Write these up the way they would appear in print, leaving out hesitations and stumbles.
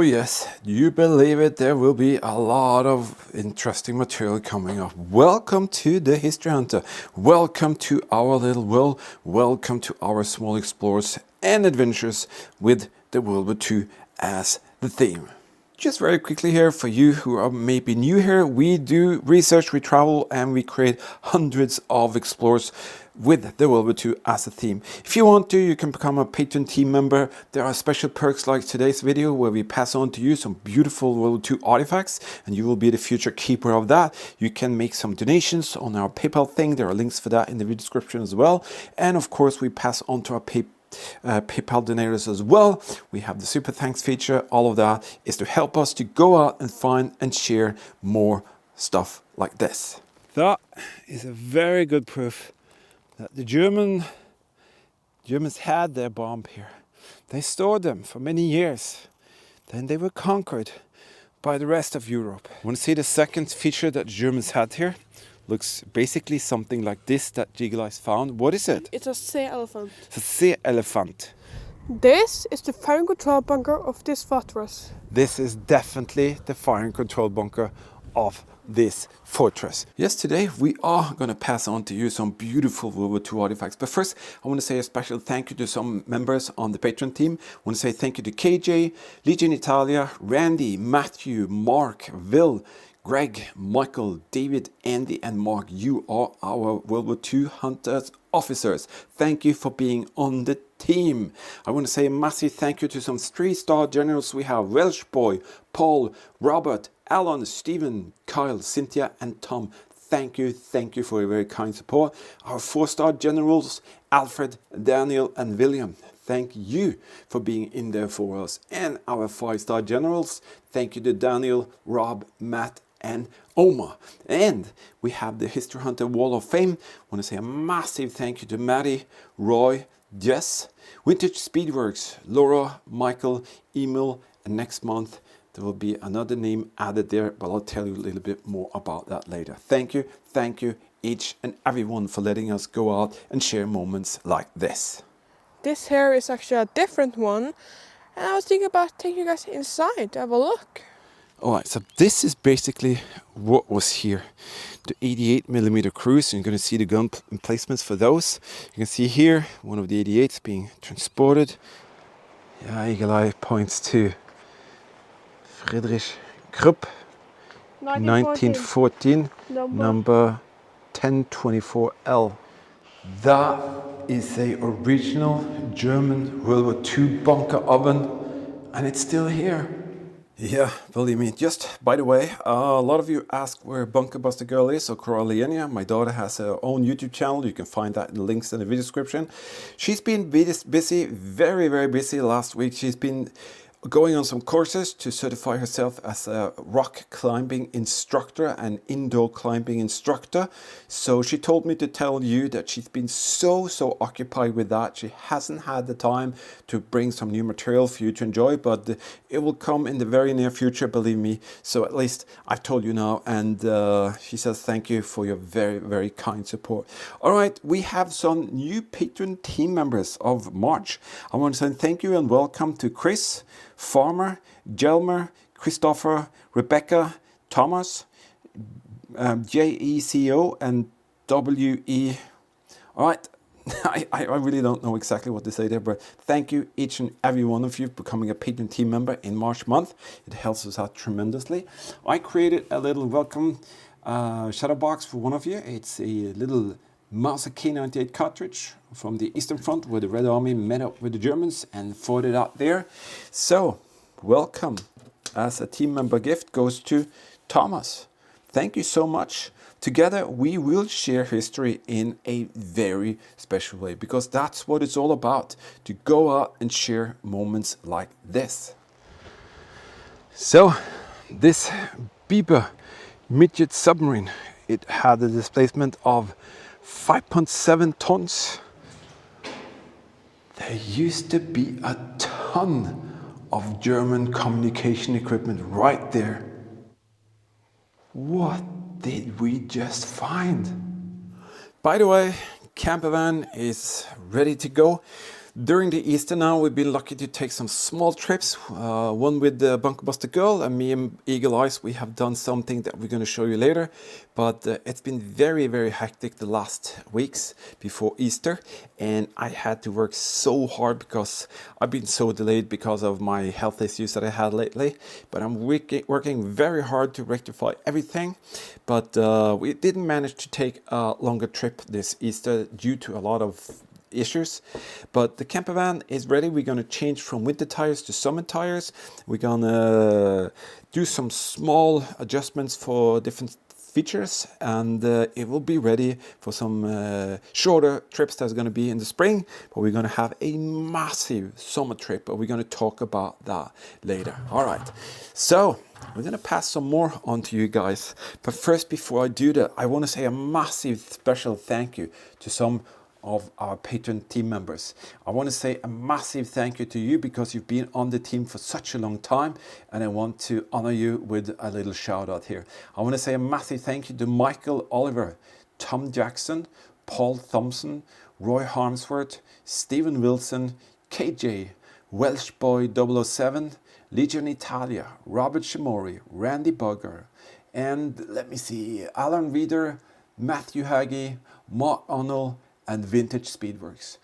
Oh yes, you believe it, there will be a lot of interesting material coming up. Welcome to the History Hunter. Welcome to our little world. Welcome to our small explorers and adventures with the World War II as the theme. Just very quickly here, for you who are maybe new here, we do research, we travel, and we create hundreds of explorers with the World War II as a theme. If you want to, you can become a Patreon team member. There are special perks like today's video where we pass on to you some beautiful World War II artifacts, and you will be the future keeper of that. You can make some donations on our PayPal thing. There are links for that in the video description as well. And of course, we pass on to our PayPal donators as well. We have the super thanks feature. All of that is to help us to go out and find and share more stuff like this. That is a very good proof that the Germans had their bomb here. They stored them for many years. Then they were conquered by the rest of Europe. Want to see the second feature that the Germans had here? Looks basically something like this that Eagle Eyes found. What is it? It's a sea elephant. It's a sea elephant. This is the firing control bunker of this fortress. This is definitely the firing control bunker of this fortress. Yes, today we are going to pass on to you some beautiful World War II artifacts. But first, I want to say a special thank you to some members on the Patreon team. I want to say thank you to KJ, Legion Italia, Randy, Matthew, Mark, Will, Greg, Michael, David, Andy, and Mark. You are our World War II Hunters officers. Thank you for being on the team. I want to say a massive thank you to some 3-star generals. We have Welsh Boy, Paul, Robert, Alan, Stephen, Kyle, Cynthia, and Tom. Thank you for your very kind support. Our 4-star generals, Alfred, Daniel, and William. Thank you for being in there for us. And our 5-star generals, thank you to Daniel, Rob, Matt, and Omar. And we have the History Hunter Wall of Fame. I want to say a massive thank you to Maddie, Roy, Jess, Vintage Speedworks, Laura, Michael, Emil, and next month there will be another name added there, but I'll tell you a little bit more about that later. Thank you each and everyone for letting us go out and share moments like this. This here is actually a different one, and I was thinking about taking you guys inside to have a look. Alright, so this is basically what was here. The 88mm Cruise, you're going to see the gun emplacements for those. You can see here one of the 88s being transported. Yeah, Eagle Eye points to Friedrich Krupp, 1914, number 1024L. That is a original German World War II bunker oven, and it's still here. Yeah, believe me. Just by the way, a lot of you ask where Bunker Buster Girl is, or Coralienia. My daughter has her own YouTube channel. You can find that in the links in the video description. She's been busy, very busy last week. She's been going on some courses to certify herself as a rock climbing instructor and indoor climbing instructor. So she told me to tell you that she's been so occupied with that. She hasn't had the time to bring some new material for you to enjoy, but it will come in the very near future, believe me. So at least I've told you now, and she says thank you for your very kind support. All right, we have some new Patreon team members of March. I want to say thank you and welcome to Chris, Farmer, Jelmer, Christopher, Rebecca, Thomas, JECO, and WE. All right, I really don't know exactly what to say there, but thank you each and every one of you for becoming a Patreon team member in March month. It helps us out tremendously. I created a little welcome shadow box for one of you. It's a little Mauser K98 cartridge from the Eastern Front, where the Red Army met up with the Germans and fought it out there. So, welcome. As a team member gift goes to Thomas. Thank you so much. Together we will share history in a very special way, because that's what it's all about, to go out and share moments like this. So, this Bieber midget submarine, it had a displacement of 5.7 tons. There used to be a ton of German communication equipment right there. What did we just find? By the way, camper van is ready to go. During the Easter now, we've been lucky to take some small trips. One with the Bunker Buster girl, and me and Eagle Eyes, we have done something that we're going to show you later. But it's been very, very hectic the last weeks before Easter. And I had to work so hard because I've been so delayed because of my health issues that I had lately. But I'm working very hard to rectify everything. But we didn't manage to take a longer trip this Easter due to a lot of issues, but the camper van is ready. We're going to change from winter tires to summer tires. We're going to do some small adjustments for different features, and it will be ready for some shorter trips that's going to be in the spring. But we're going to have a massive summer trip, but we're going to talk about that later. All right, so we're going to pass some more on to you guys, but first, before I do that, I want to say a massive special thank you to some of our patron team members. I want to say a massive thank you to you because you've been on the team for such a long time, and I want to honor you with a little shout out here. I want to say a massive thank you to Michael Oliver, Tom Jackson, Paul Thompson, Roy Harmsworth, Stephen Wilson, KJ, Welsh Boy 007, Legion Italia, Robert Shimori, Randy Bugger, and let me see, Alan Reeder, Matthew Haggy, Mark Arnold, and Vintage Speedworks.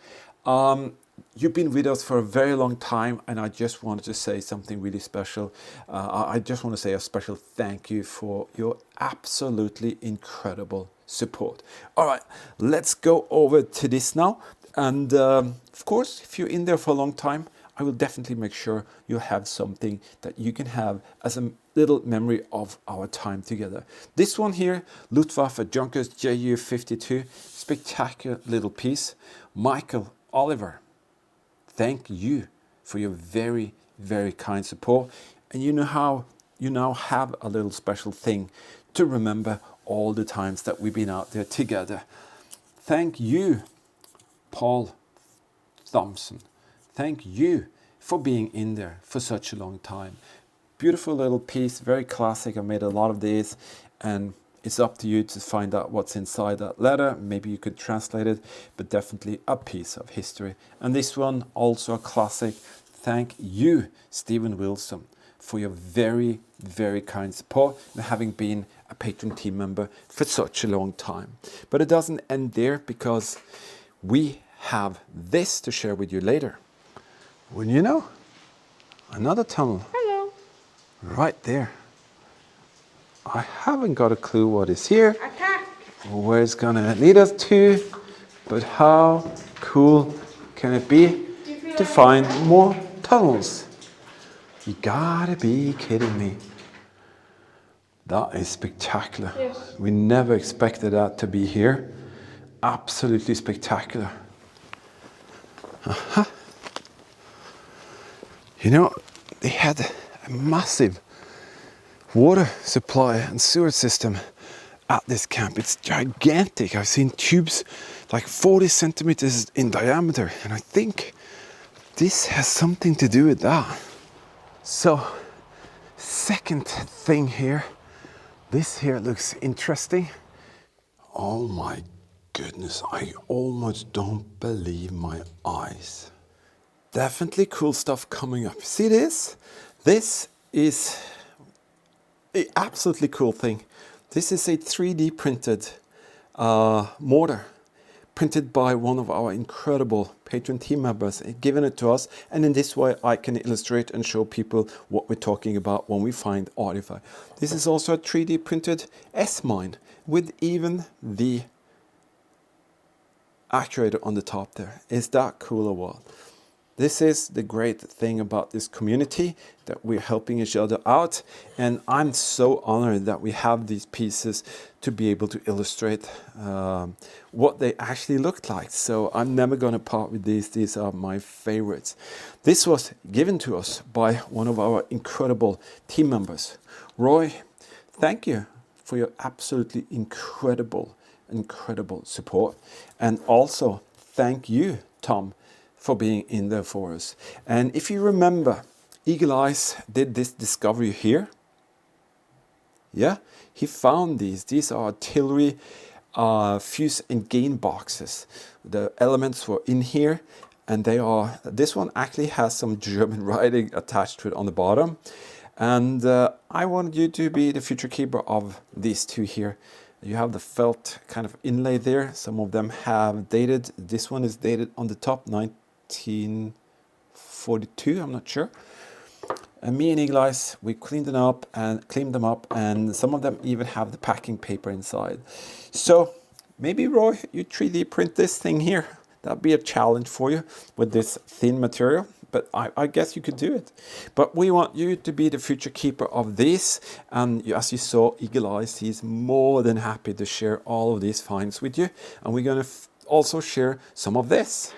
You've been with us for a very long time, and I just wanted to say something really special. I just want to say a special thank you for your absolutely incredible support. All right, let's go over to this now. And of course, if you're in there for a long time, I will definitely make sure you have something that you can have as a little memory of our time together. This one here, Luftwaffe Junkers Ju-52, spectacular little piece. Michael Oliver, thank you for your very, very kind support. And you know how you now have a little special thing to remember all the times that we've been out there together. Thank you, Paul Thompson. Thank you for being in there for such a long time. Beautiful little piece, very classic. I made a lot of these, and it's up to you to find out what's inside that letter. Maybe you could translate it, but definitely a piece of history. And this one, also a classic. Thank you, Stephen Wilson, for your very, very kind support and having been a patron team member for such a long time. But it doesn't end there, because we have this to share with you later. Wouldn't you know? Another tunnel. Hello. Right there. I haven't got a clue what is here, Attack. or where it's gonna lead us to, but how cool can it be to find more tunnels? You gotta be kidding me. That is spectacular. Yes. We never expected that to be here. Absolutely spectacular. You know, they had a massive water supply and sewer system at this camp. It's gigantic. I've seen tubes like 40 centimeters in diameter, and I think this has something to do with that. So, second thing here, this here looks interesting. Oh my goodness, I almost don't believe my eyes. Definitely cool stuff coming up. See this? This is an absolutely cool thing. This is a 3D printed mortar, printed by one of our incredible patron team members, given it to us. And in this way, I can illustrate and show people what we're talking about when we find artifact. This is also a 3D printed S-mine with even the actuator on the top there. Is that cool or what? This is the great thing about this community, that we're helping each other out. And I'm so honored that we have these pieces to be able to illustrate what they actually look like. So I'm never going to part with these. These are my favorites. This was given to us by one of our incredible team members. Roy, thank you for your absolutely incredible support. And also thank you, Tom, for being in there for us. And if you remember, Eagle Eyes did this discovery here. Yeah, he found these. These are artillery fuse and gain boxes. The elements were in here, and they are, this one actually has some German writing attached to it on the bottom. And I wanted you to be the future keeper of these two here. You have the felt kind of inlay there. Some of them have dated. This one is dated on the top, 1942, I'm not sure. And me and Eagle Eyes, we cleaned them up, and some of them even have the packing paper inside. So maybe, Roy, you 3D print this thing here. That'd be a challenge for you with this thin material, but I guess you could do it. But we want you to be the future keeper of this, and as you saw, Eagle Eyes, he's more than happy to share all of these finds with you, and we're going to also share some of this.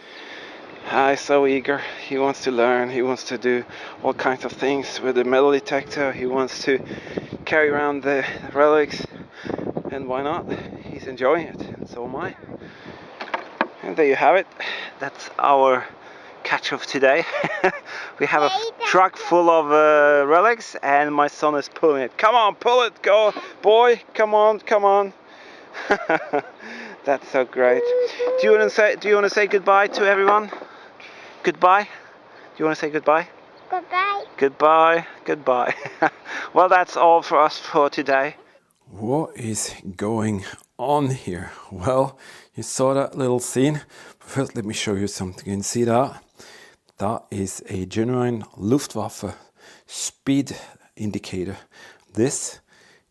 He's so eager. He wants to learn. He wants to do all kinds of things with the metal detector. He wants to carry around the relics, and why not? He's enjoying it, and so am I. And there you have it. That's our catch of today. We have a truck full of relics, and my son is pulling it. Come on, pull it, go, boy! Come on, come on! That's so great. Do you want to say goodbye to everyone? Goodbye. Do you want to say goodbye? Goodbye. Goodbye. Goodbye. Well, that's all for us for today. What is going on here? Well, you saw that little scene. First, let me show you something. You can see that. That is a genuine Luftwaffe speed indicator. This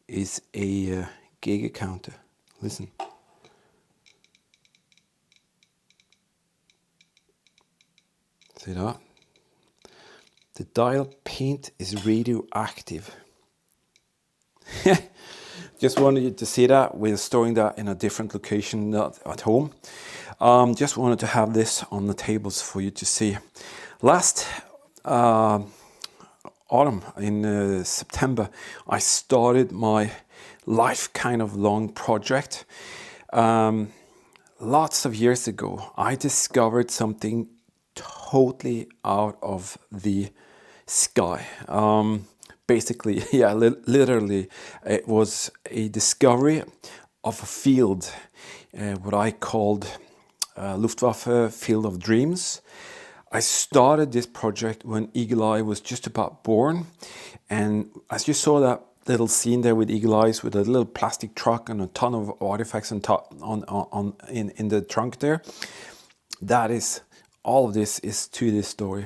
is a Gauge counter. Listen. See that? The dial paint is radioactive. Just wanted you to see that. We're storing that in a different location at home. Just wanted to have this on the tables for you to see. Last autumn, in September, I started my life kind of long project. Lots of years ago, I discovered something totally out of the sky. Basically, yeah, literally, it was a discovery of a field, what I called Luftwaffe Field of Dreams. I started this project when Eagle Eye was just about born, and as you saw that little scene there with Eagle Eyes with a little plastic truck and a ton of artifacts on top in the trunk there, that is, all of this is to this story.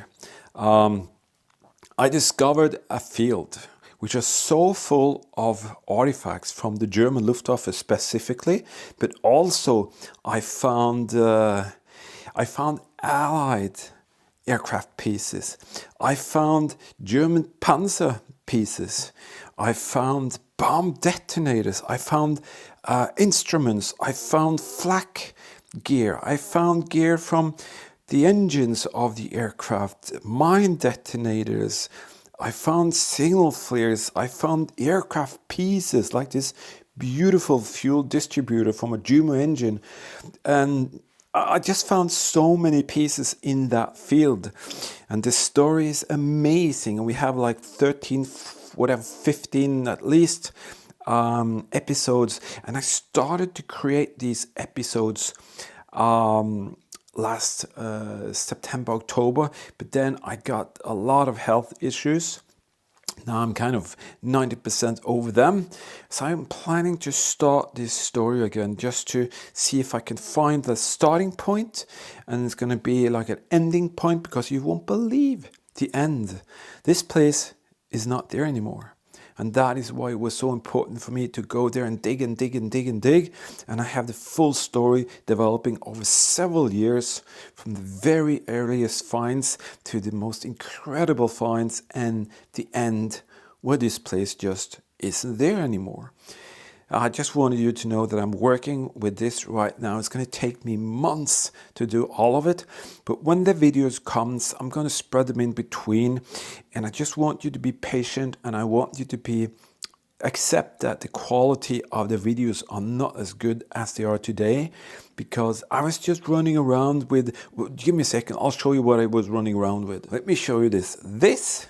I discovered a field which is so full of artifacts from the German Luftwaffe specifically, but also I found Allied aircraft pieces. I found German Panzer pieces. I found bomb detonators. I found instruments. I found flak gear. I found gear from the engines of the aircraft, mine detonators. I found signal flares. I found aircraft pieces like this beautiful fuel distributor from a Jumo engine. And I just found so many pieces in that field. And the story is amazing. And we have like 13, whatever, 15 at least episodes. And I started to create these episodes last September, October, but then I got a lot of health issues. Now I'm kind of 90% over them. So I'm planning to start this story again just to see if I can find the starting point, and it's going to be like an ending point, because you won't believe the end. This place is not there anymore. And that is why it was so important for me to go there and dig and dig and dig and dig. And I have the full story developing over several years, from the very earliest finds to the most incredible finds, and the end where this place just isn't there anymore. I just wanted you to know that I'm working with this right now. It's going to take me months to do all of it. But when the videos comes, I'm going to spread them in between. And I just want you to be patient, and I want you to accept that the quality of the videos are not as good as they are today, because I was just running around with, give me a second, I'll show you what I was running around with. Let me show you this. This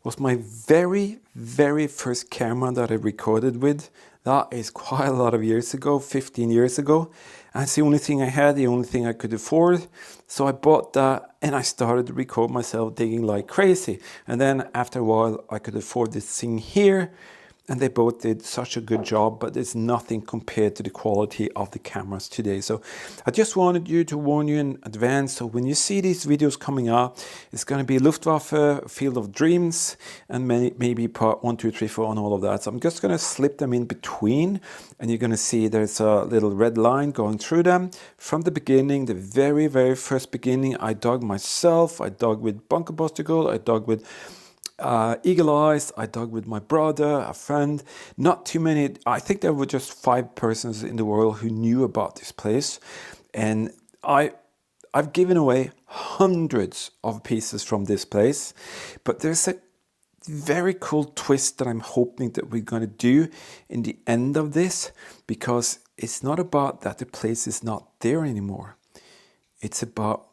was my very, very first camera that I recorded with. That is quite a lot of years ago, 15 years ago. And it's the only thing I had, the only thing I could afford. So I bought that and I started to record myself digging like crazy. And then after a while, I could afford this thing here. And they both did such a good job, but it's nothing compared to the quality of the cameras today. So I just wanted you to warn you in advance. So when you see these videos coming up, it's going to be Luftwaffe, Field of Dreams, and maybe part 1, 2, 3, 4, and all of that. So I'm just going to slip them in between, and you're going to see there's a little red line going through them. From the beginning, the very, very first beginning, I dug myself. I dug with Bunker Buster Gold. I dug with Eagle Eyes. I dug with my brother, a friend. Not too many. I think there were just 5 persons in the world who knew about this place, and I've given away hundreds of pieces from this place. But there's a very cool twist that I'm hoping that we're going to do in the end of this, because it's not about that the place is not there anymore. It's about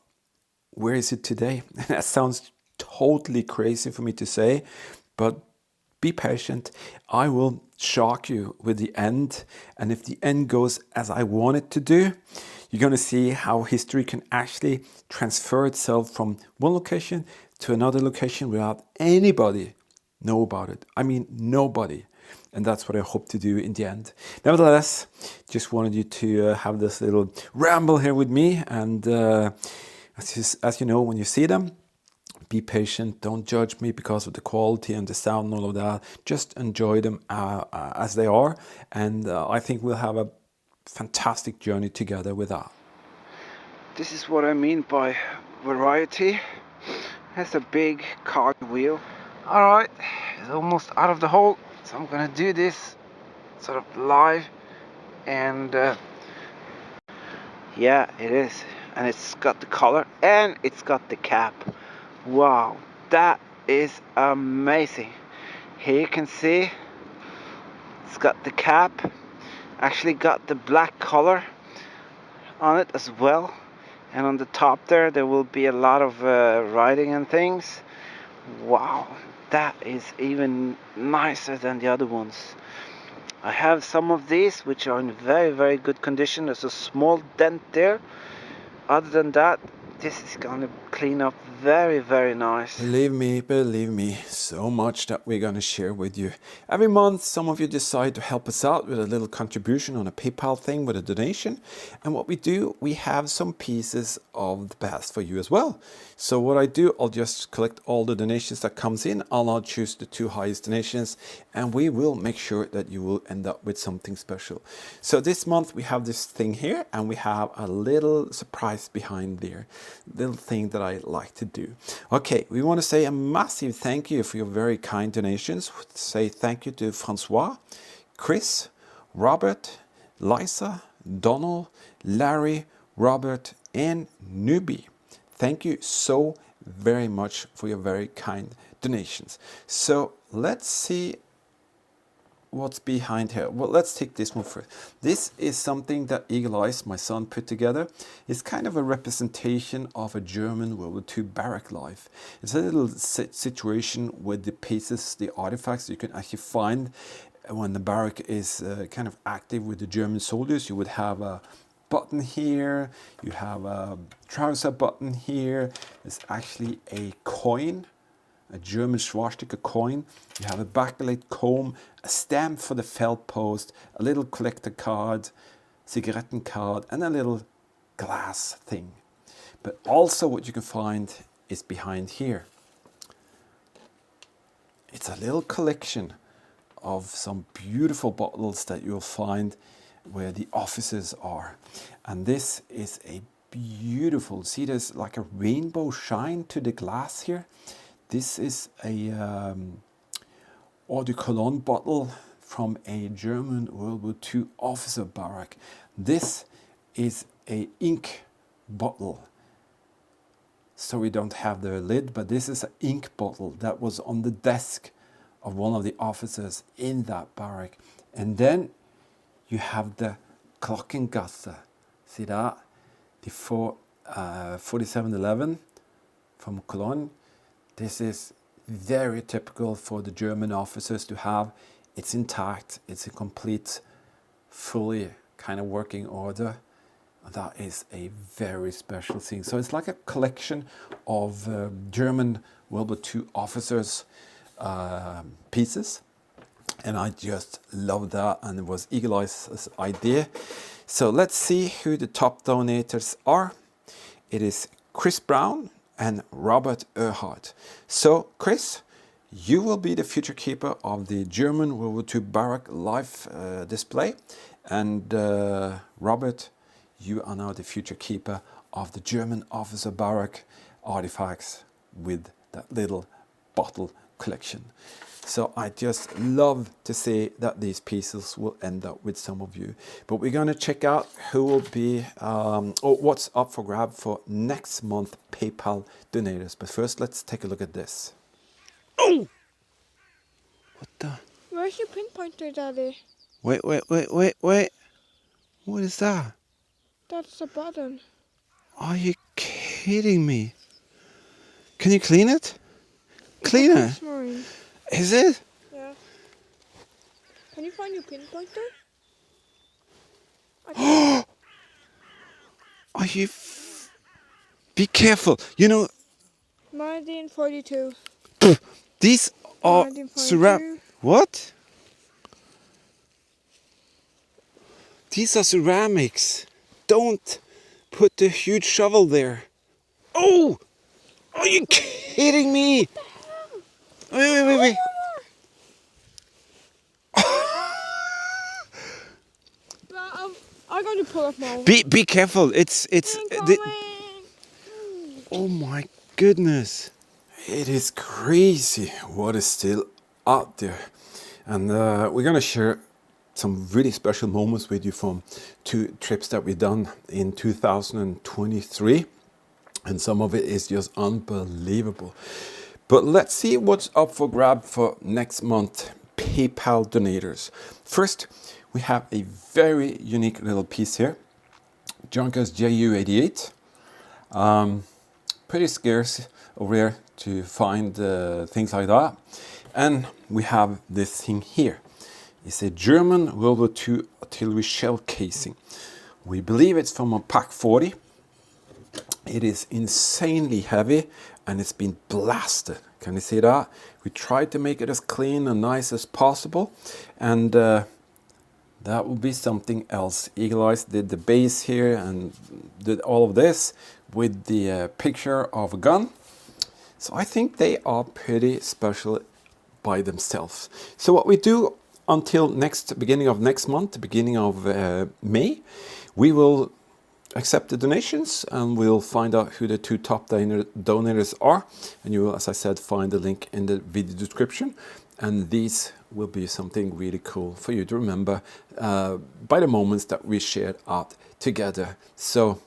where is it today. That sounds totally crazy for me to say, but be patient. I will shock you with the end, and if the end goes as I want it to do, you're going to see how history can actually transfer itself from one location to another location without anybody know about it. I mean, nobody. And that's what I hope to do in the end. Nevertheless, just wanted you to have this little ramble here with me, and as you know, when you see them, be patient. Don't judge me because of the quality and the sound and all of that. Just enjoy them as they are. And I think we'll have a fantastic journey together with that. This is what I mean by variety. Has a big card wheel. Alright, it's almost out of the hole. So I'm gonna do this sort of live. And yeah, it is. And it's got the color and it's got the cap. Wow, that is amazing. Here you can see it's got the cap, actually got the black color on it as well, and on the top there will be a lot of writing and things. Wow, that is even nicer than the other ones. I have some of these which are in very, very good condition. There's a small dent there. Other than that, this is gonna clean up very, very nice. Believe me, so much that we're going to share with you. Every month, some of you decide to help us out with a little contribution on a PayPal thing with a donation. And what we do, we have some pieces of the past for you as well. So what I do, I'll just collect all the donations that comes in. I'll choose the 2 highest donations, and we will make sure that you will end up with something special. So this month we have this thing here, and we have a little surprise behind there. Little thing that I like to do. Okay, we want to say a massive thank you for your very kind donations. Say thank you to Francois, Chris, Robert, Lisa, Donald, Larry, Robert, and Newbie. Thank you so very much for your very kind donations. So let's see what's behind here. Well, let's take this one first. This is something that Eagle Eyes, my son, put together. It's kind of a representation of a German World War II barrack life. It's a little situation with the pieces, the artifacts you can actually find when the barrack is kind of active with the German soldiers. You would have a button here, you have a trouser button here. There's actually a coin, a German swastika coin. You have a bakelite comb, a stamp for the felt post, a little collector card, cigaretten card, and a little glass thing. But also what you can find is behind here. It's a little collection of some beautiful bottles that you'll find where the officers are. And this is a beautiful, see there's like a rainbow shine to the glass here. This is a eau de cologne bottle from a German World War II officer barrack. This is a ink bottle. So we don't have the lid, but this is an ink bottle that was on the desk of one of the officers in that barrack. And then you have the Glockengasse. See that? The 4711 from Cologne. This is very typical for the German officers to have it's intact, it's a complete, fully kind of working order. That is a very special thing. So it's like a collection of German World War II officers' pieces. And I just love that, and it was Eagle Eye's idea. So let's see who the top donators are. It is Chris Brown and Robert Erhardt. So Chris, you will be the future keeper of the German World War II barrack life display. And Robert, you are now the future keeper of the German officer barrack artifacts with that little bottle collection. So I just love to see that these pieces will end up with some of you. But we're going to check out who will be, or what's up for grab for next month PayPal donators. But first, let's take a look at this. Oh! What the? Where's your pinpointer, Daddy? Wait. What is that? That's a button. Are you kidding me? Can you clean it? Clean it? Marine. Is it? Yeah. Can you find your pinpointer? Are you... Be careful. You know... 1942. These are 1942. What? These are ceramics. Don't put the huge shovel there. Oh! Are you kidding me? Wait. I'm going to pull up now. Be careful. It's oh my goodness. It is crazy what is still out there. And we're going to share some really special moments with you from 2 trips that we've done in 2023. And some of it is just unbelievable. But let's see what's up for grab for next month PayPal donators. First, we have a very unique little piece here. Junkers JU88. Pretty scarce over here to find things like that. And we have this thing here. It's a German World War II artillery shell casing. We believe it's from a Pak 40. It is insanely heavy and it's been blasted. Can you see that? We tried to make it as clean and nice as possible, and that will be something else. Eagle Eyes did the base here and did all of this with the picture of a gun. So I think they are pretty special by themselves. So what we do until beginning of next month, beginning of May, we will accept the donations and we'll find out who the 2 top donors are. And you will, as I said, find the link in the video description. And these will be something really cool for you to remember by the moments that we shared out together. So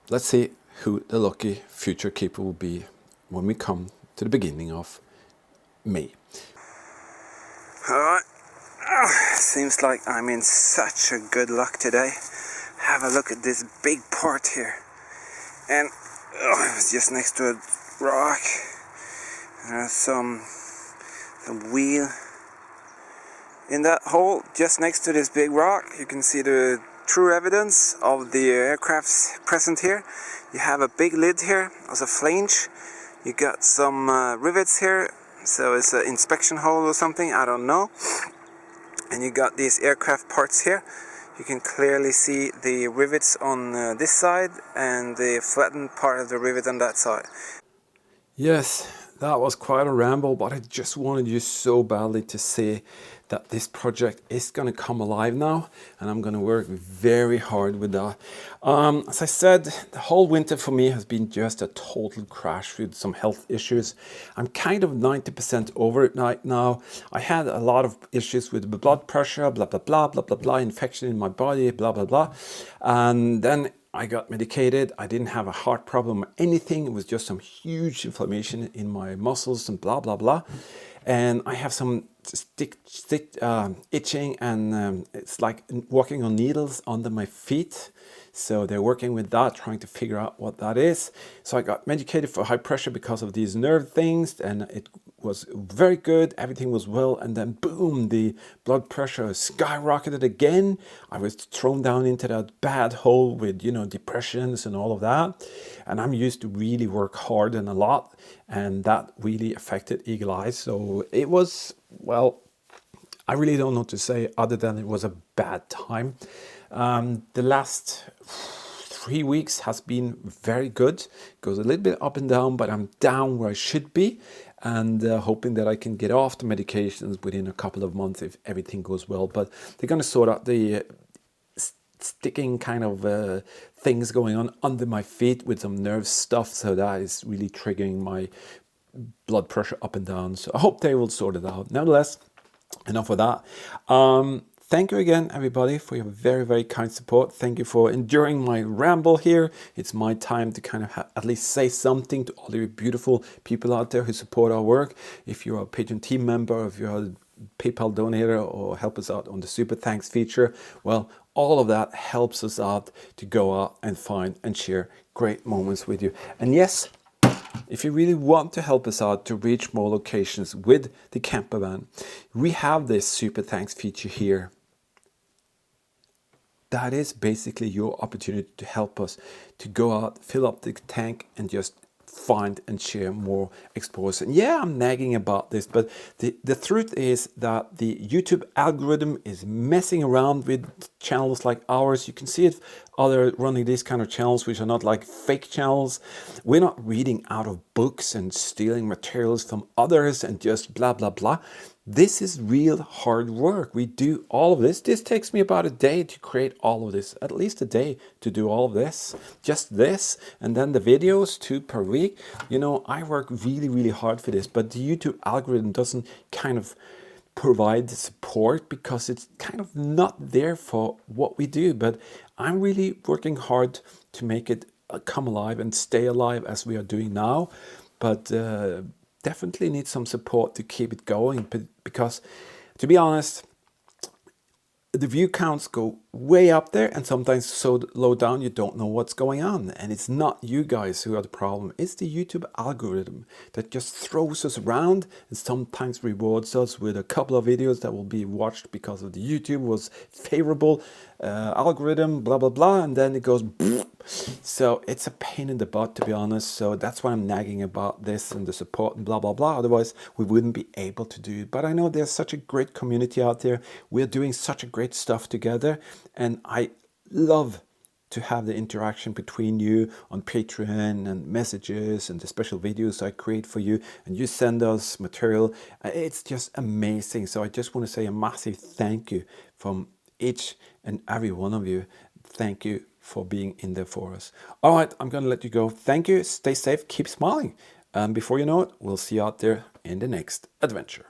let's see who the lucky future keeper will be when we come to the beginning of May. Alright, seems like I'm in such a good luck today. Have a look at this big part here. And it was just next to a rock. There's some wheel. In that hole, just next to this big rock, you can see the true evidence of the aircrafts present here. You have a big lid here as a flange. You got some rivets here, so it's an inspection hole or something, I don't know. And you got these aircraft parts here. You can clearly see the rivets on this side and the flattened part of the rivet on that side. Yes, that was quite a ramble, but I just wanted you so badly to say that this project is going to come alive now, and I'm going to work very hard with that. As I said, the whole winter for me has been just a total crash with some health issues. I'm kind of 90% over it right now. I had a lot of issues with the blood pressure, blah, blah, blah, blah, blah, blah, infection in my body, blah, blah, blah. And then I got medicated. I didn't have a heart problem or anything. It was just some huge inflammation in my muscles and blah, blah, blah. And I have some itching, and it's like walking on needles under my feet. So they're working with that, trying to figure out what that is. So I got medicated for high pressure because of these nerve things, and it was very good. Everything was well, and then boom, the blood pressure skyrocketed again. I was thrown down into that bad hole with, you know, depressions and all of that. And I'm used to really work hard and a lot, and that really affected Eagle Eye. So it was, well, I really don't know what to say other than it was a bad time. The last 3 weeks has been very good. Goes a little bit up and down, but I'm down where I should be, and hoping that I can get off the medications within a couple of months if everything goes well. But they're going to sort out the sticking kind of things going on under my feet with some nerve stuff, so that is really triggering my blood pressure up and down. So I hope they will sort it out. Nevertheless, enough of that. Thank you again, everybody, for your very, very kind support. Thank you for enduring my ramble here. It's my time to kind of at least say something to all you beautiful people out there who support our work. If you're a Patreon team member, if you're a PayPal donator, or help us out on the Super Thanks feature, well, all of that helps us out to go out and find and share great moments with you. And yes, if you really want to help us out to reach more locations with the camper van, we have this Super Thanks feature here. That is basically your opportunity to help us to go out, fill up the tank, and just find and share more explorers. And yeah, I'm nagging about this, but the truth is that the YouTube algorithm is messing around with channels like ours. You can see it other running these kind of channels, which are not like fake channels. We're not reading out of books and stealing materials from others and just blah blah blah. This is real hard work. We do all of this. This takes me about a day to create all of this, at least a day to do all of this, just this, and then the videos 2 per week. You know, I work really, really hard for this, but the YouTube algorithm doesn't kind of provide the support because it's kind of not there for what we do. But I'm really working hard to make it come alive and stay alive as we are doing now. But definitely need some support to keep it going, because to be honest, the view counts go way up there and sometimes so low down you don't know what's going on. And it's not you guys who are the problem, it's the YouTube algorithm that just throws us around and sometimes rewards us with a couple of videos that will be watched because of the YouTube was favorable algorithm, blah blah blah, and then it goes so it's a pain in the butt, to be honest. So that's why I'm nagging about this and the support and blah blah blah. Otherwise we wouldn't be able to do it. But I know there's such a great community out there. We're doing such a great stuff together, and I love to have the interaction between you on Patreon and messages and the special videos I create for you, and you send us material. It's just amazing. So I just want to say a massive thank you from each and every one of you. Thank you for being in there for us. All right, I'm going to let you go. Thank you. Stay safe. Keep smiling. And before you know it, we'll see you out there in the next adventure.